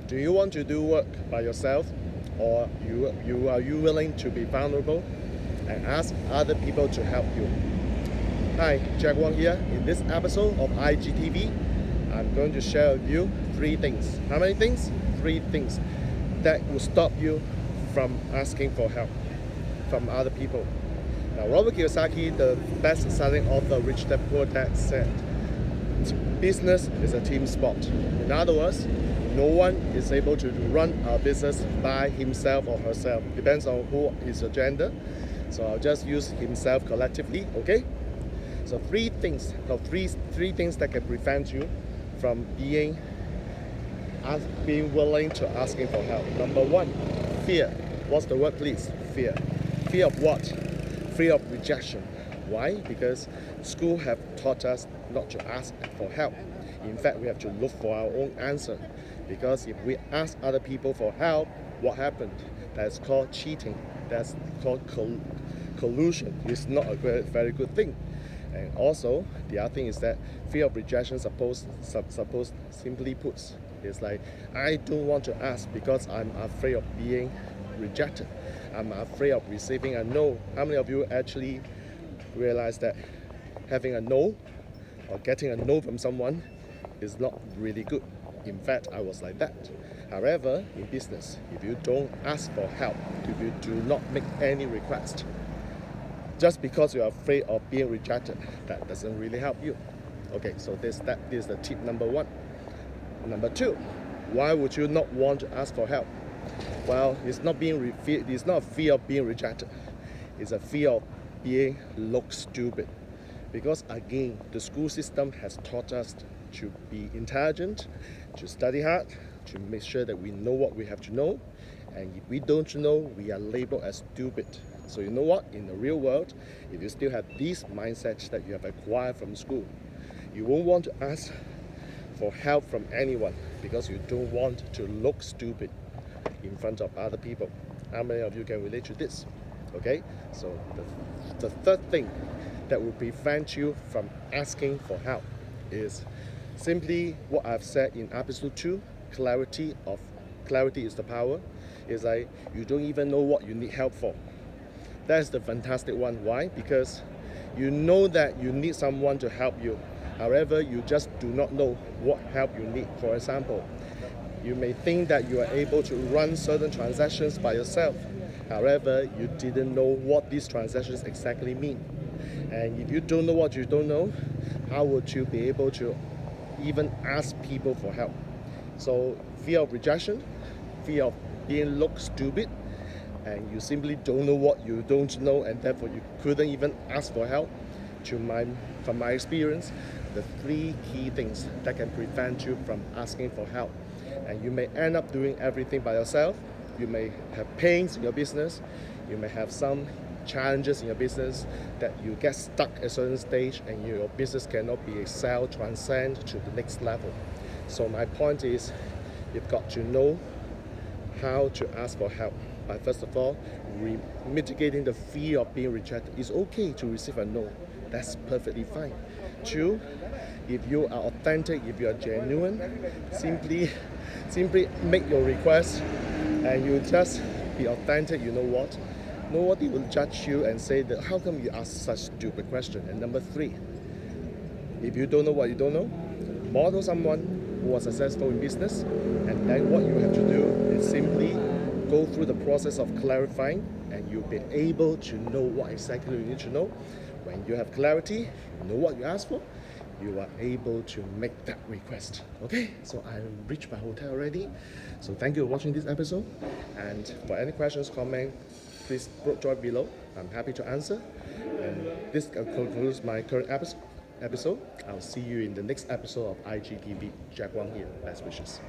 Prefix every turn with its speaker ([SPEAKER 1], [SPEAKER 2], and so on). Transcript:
[SPEAKER 1] Do you want to do work by yourself, or are you willing to be vulnerable and ask other people to help you? Hi, Jack Wong here. In this episode of IGTV, I'm going to share with you 3 things. How many things? 3 things that will stop you from asking for help from other people. Now, Robert Kiyosaki, the best-selling author, Rich Dad Poor Dad, said, business is a team sport. In other words, no one is able to run a business by himself or herself. Depends on who is your gender. So I'll just use himself collectively, okay? So three things that can prevent you from being willing to asking for help. Number 1, fear. What's the word, please? Fear. Fear of what? Fear of rejection. Why? Because school have taught us not to ask for help. In fact, we have to look for our own answer. Because if we ask other people for help, what happened? That's called cheating. That's called collusion. It's not a very good thing. And also, the other thing is that fear of rejection, simply put, is like, I don't want to ask because I'm afraid of being rejected. I'm afraid of receiving a no. How many of you actually realize that having a no or getting a no from someone is not really good? In fact, I was like that. However, in business, if you don't ask for help, if you do not make any request, just because you're afraid of being rejected, that doesn't really help you. Okay, so that is the tip number 1. Number 2, why would you not want to ask for help? Well, it's not a fear of being rejected. It's a fear of being look stupid. Because again, the school system has taught us to be intelligent, to study hard, to make sure that we know what we have to know. And if we don't know, we are labeled as stupid. So you know what? In the real world, if you still have these mindsets that you have acquired from school, you won't want to ask for help from anyone because you don't want to look stupid in front of other people. How many of you can relate to this? Okay, so the third thing that will prevent you from asking for help is simply what I've said in episode 2, clarity is the power. It's like you don't even know what you need help for. That's the fantastic one. Why? Because you know that you need someone to help you. However, you just do not know what help you need. For example, you may think that you are able to run certain transactions by yourself. However, you didn't know what these transactions exactly mean. And if you don't know what you don't know, how would you be able to even ask people for help? So fear of rejection, fear of being looked stupid, and you simply don't know what you don't know, and therefore you couldn't even ask for help. From my experience, the 3 key things that can prevent you from asking for help. And you may end up doing everything by yourself. You may have pains in your business. You may have some challenges in your business that you get stuck at a certain stage and your business cannot be transcend to the next level. So my point is, you've got to know how to ask for help. But first of all, mitigating the fear of being rejected. It's okay to receive a no. That's perfectly fine. 2, if you are authentic, if you are genuine, simply make your request and you just be authentic. You know what? Nobody will judge you and say that how come you ask such stupid question. And number 3, if you don't know what you don't know, model someone who was successful in business, and then what you have to do is simply go through the process of clarifying, and you'll be able to know what exactly you need to know. When you have clarity, you know what you ask for, you are able to make that request. Okay, so I reached my hotel already. So thank you for watching this episode. And for any questions, comments, please drop below. I'm happy to answer. And this concludes my current episode. I'll see you in the next episode of IGTV. Jack Wong here. Best wishes.